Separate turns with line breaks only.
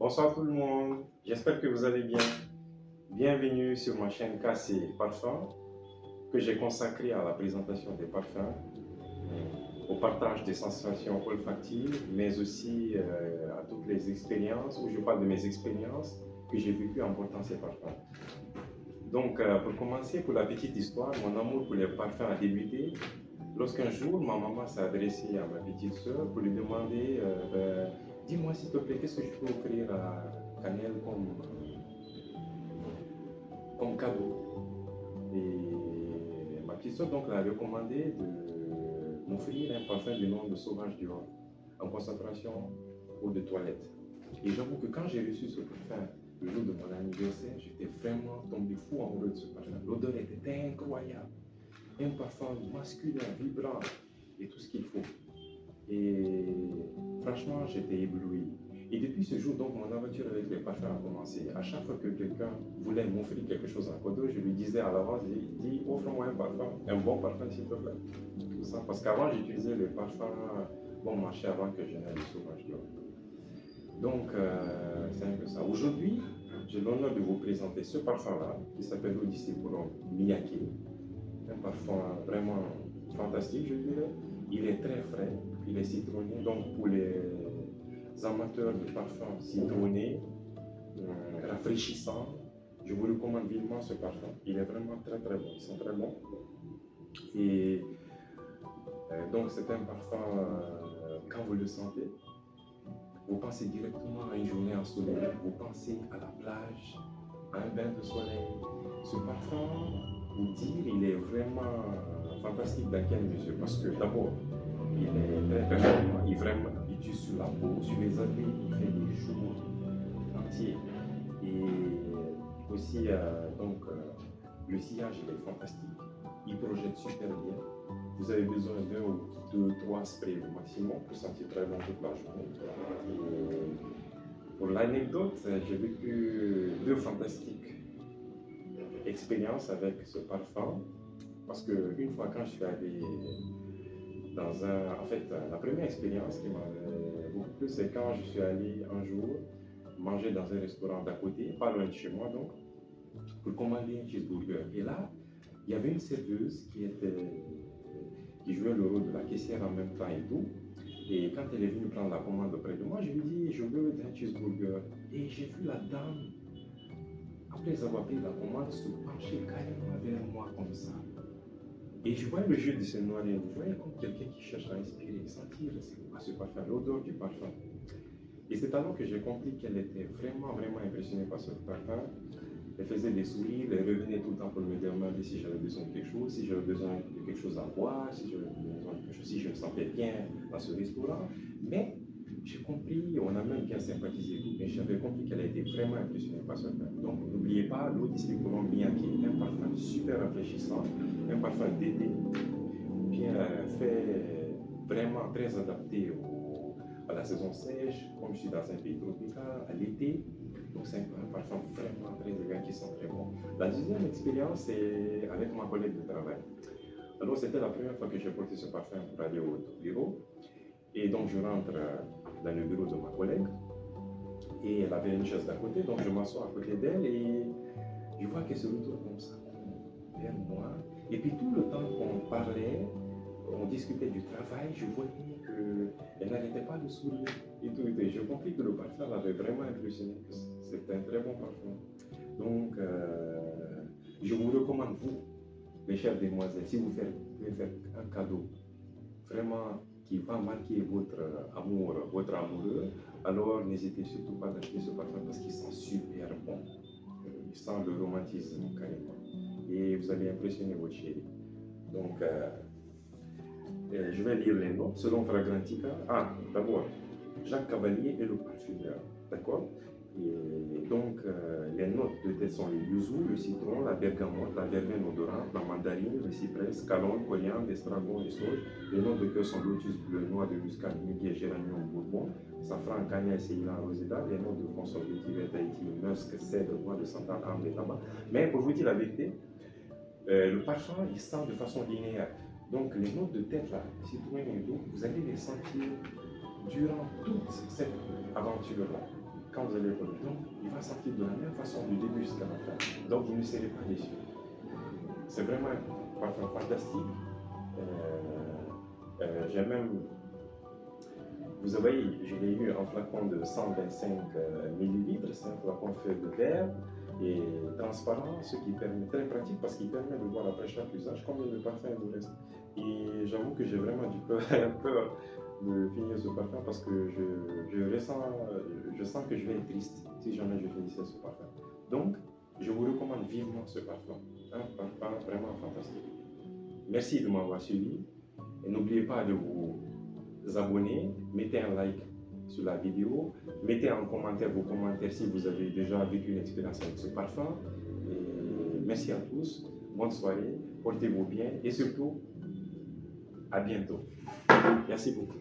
Bonsoir tout le monde, j'espère que vous allez bien. Bienvenue sur ma chaîne KC Parfum que j'ai consacrée à la présentation des parfums, au partage des sensations olfactives, mais aussi à toutes les expériences, où je parle de mes expériences que j'ai vécues en portant ces parfums. Donc pour commencer, pour la petite histoire, mon amour pour les parfums a débuté lorsqu'un jour ma maman s'est adressée à ma petite soeur pour lui demander dis-moi s'il te plaît, qu'est-ce que je peux offrir à Canel comme cadeau. Et ma petite soeur donc l'a recommandé de m'offrir un parfum du nom de Sauvage Dior en concentration eau de toilette. Et j'avoue que quand j'ai reçu ce parfum le jour de mon anniversaire, j'étais vraiment tombé fou amoureux de ce parfum. L'odeur était incroyable. Un parfum masculin, vibrant et tout ce qu'il faut. Et franchement, j'étais ébloui. Et depuis ce jour, donc, mon aventure avec les parfums a commencé. À chaque fois que quelqu'un voulait m'offrir quelque chose en cadeau, je lui disais à l'avance, dis, offre-moi un parfum, un bon parfum s'il te plaît. Tout ça, parce qu'avant, j'utilisais les parfums bon marché avant que je n'aie le Sauvage Dior. Donc, c'est un peu ça. Aujourd'hui, j'ai l'honneur de vous présenter ce parfum-là, qui s'appelle l'Odyssée Couronne Miyake. Un parfum vraiment fantastique, je dirais. Il est très frais, il est citronné, donc pour les amateurs de parfums citronnés, rafraîchissants, je vous recommande vivement ce parfum. Il est vraiment très très bon, il sent très bon. Et donc c'est un parfum, quand vous le sentez, vous pensez directement à une journée ensoleillée, vous pensez à la plage, à un bain de soleil. Ce parfum, pour dire, il est vraiment fantastique dans quelle mesure? Parce que d'abord, il est très performant, il tue sur la peau, sur les habits, il fait des jours entiers. Et aussi, le sillage, il est fantastique, il projette super bien. Vous avez besoin d'un ou deux, trois sprays au maximum pour sentir très bon toute la journée. Et pour l'anecdote, j'ai vécu deux fantastiques expériences avec ce parfum. Parce qu'une fois, quand je suis allé dans un. En fait, la première expérience qui m'avait beaucoup plu, c'est quand je suis allé un jour manger dans un restaurant d'à côté, pas loin de chez moi donc, pour commander un cheeseburger. Et là, il y avait une serveuse qui jouait le rôle de la caissière en même temps et tout. Et quand elle est venue prendre la commande auprès de moi, je lui ai dit je veux un cheeseburger. Et j'ai vu la dame, après avoir pris la commande, se pencher carrément vers moi comme ça. Et je voyais le jeu de ce noir et je voyais comme quelqu'un qui cherche à inspirer, sentir ce parfum, l'odeur du parfum. Et c'est alors que j'ai compris qu'elle était vraiment, vraiment impressionnée par ce parfum. Elle faisait des sourires, elle revenait tout le temps pour me demander si j'avais besoin de quelque chose, si j'avais besoin de quelque chose à boire, si j'avais besoin de quelque chose, si je me sentais bien dans ce restaurant. Mais j'ai compris, on a même bien sympathisé et tout, mais j'avais compris qu'elle a été vraiment impressionnée par ce parfum. Donc n'oubliez pas l'Odyssée Couronne Miyake, un parfum super rafraîchissant, un parfum d'été, bien fait, vraiment très adapté à la saison sèche, comme je suis dans un pays tropical, à l'été. Donc c'est un parfum vraiment très élégant qui sent très bon. La deuxième expérience, c'est avec ma collègue de travail. Alors c'était la première fois que j'ai porté ce parfum pour aller au bureau. Et donc je rentre dans le bureau de ma collègue. Et elle avait une chaise d'à côté, donc je m'assois à côté d'elle et je vois qu'elle se retourne comme ça, vers moi. Et puis tout le temps qu'on parlait, on discutait du travail, je voyais qu'elle n'arrêtait pas de sourire et tout. Et j'ai compris que le parfum l'avait vraiment impressionné, que c'était un très bon parfum. Donc, je vous recommande, vous, mes chères demoiselles, si vous pouvez faire un cadeau vraiment qui va marquer votre amour, votre amoureux, alors n'hésitez surtout pas d'acheter ce parfum parce qu'il sent super bon. Il sent le romantisme carrément. Et vous allez impressionner votre chérie. Donc, je vais lire les notes selon Fragrantica. Ah, d'abord, Jacques Cavalier est le parfumeur, d'accord? Et donc, les notes de tête sont les yuzu, le citron, la bergamote, la verveine odorante, la mandarine, le cyprès, calonne, coriandre, estragon et sauge. Les notes de cœur sont lotus bleu, noix de muscade, muguet, géranium, bourbon, safran, cannelle, ceylan, roseda. Les notes de fond sont vétiver, tahiti, musc, cèdre, noix de santal, ambre et tabac. Mais pour vous dire la vérité, le parfum, il sent de façon linéaire. Donc les notes de tête là, citron et tout, vous allez les sentir durant toute cette aventure là. quand vous allez au produit. Donc, il va sentir de la même façon du début jusqu'à la fin. Donc, vous ne serez pas déçus. C'est vraiment un parfum fantastique. J'ai même, vous voyez, je l'ai eu en flacon de 125 ml. C'est un flacon fait de verre et transparent, ce qui permet, très pratique parce qu'il permet de voir après chaque usage combien de parfum il vous reste. Et j'avoue que j'ai vraiment du peur de finir ce parfum parce que je sens que je vais être triste si jamais je finissais ce parfum. Donc, je vous recommande vivement ce parfum. Un parfum vraiment fantastique. Merci de m'avoir suivi. Et n'oubliez pas de vous abonner, mettez un like sur la vidéo, mettez en commentaire vos commentaires si vous avez déjà vécu une expérience avec ce parfum. Et merci à tous, bonne soirée, portez-vous bien et surtout, à bientôt. Merci beaucoup.